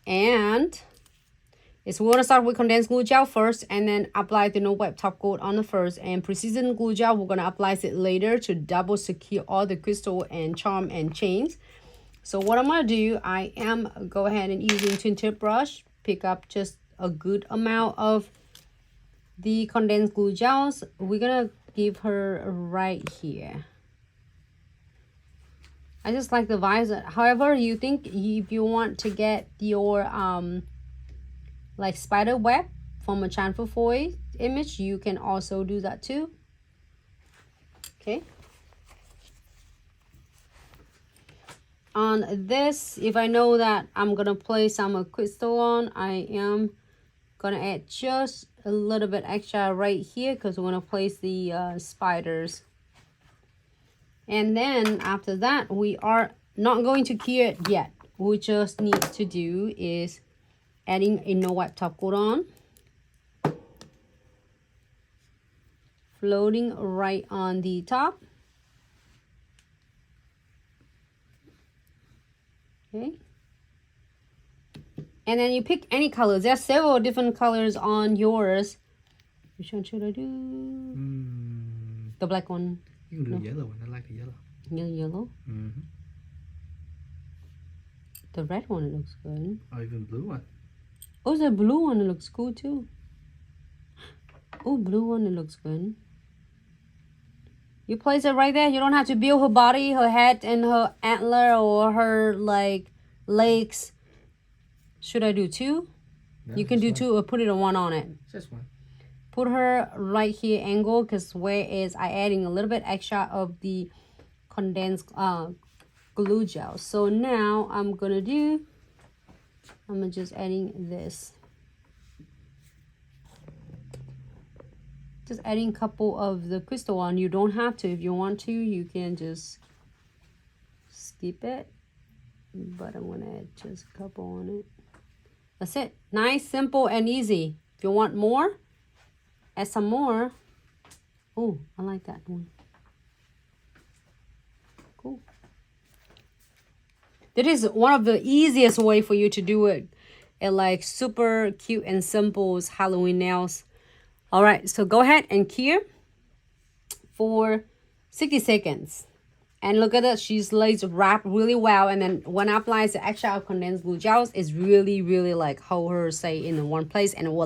And we're going to start with condensed glue gel first and then apply the no wipe top coat on the first. And precision glue gel, we're going to apply it later to double secure all the crystal and charm and chains. So what I'm going to do, I am go ahead and using twin tip brush, pick up just a good amount of the condensed glue gels. We're going to give her right here. I just like the vibes. However, you think if you want to get your like spider web from a chamfer foil image, you can also do that too. Okay. On this, if I know that I'm gonna place some crystal on, I am gonna add just a little bit extra right here because we're gonna place the spiders. And then after that, we are not going to cure it yet. We just need to do is adding a no wipe top coat on, floating right on the top. Okay, and then you pick any colors. There are several different colors on yours. Which one should I do? The black one. You can do the yellow one. I like the yellow. Yellow? The red one looks good. Oh, even blue one. Oh, the blue one looks cool too. Oh, blue one looks good. You place it right there. You don't have to build her body, her head, and her antler or her like legs. Should I do two? No, you can do two or put it on one on it. Just one. Put her right here angle because where is I adding a little bit extra of the condensed glue gel. So now I'm just adding this. Just adding a couple of the crystal on. You don't have to. If you want to, you can just skip it. But I'm gonna add just a couple on it. That's it. Nice, simple, and easy. If you want more, add some more. Oh, I like that one. Cool. That is one of the easiest way for you to do it. It like super cute and simple Halloween nails. All right, so go ahead and cure for 60 seconds. And look at that, she's lays wrapped really well. And then when I apply the extra condensed glue gels, it's really, really like hold her say in one place and it will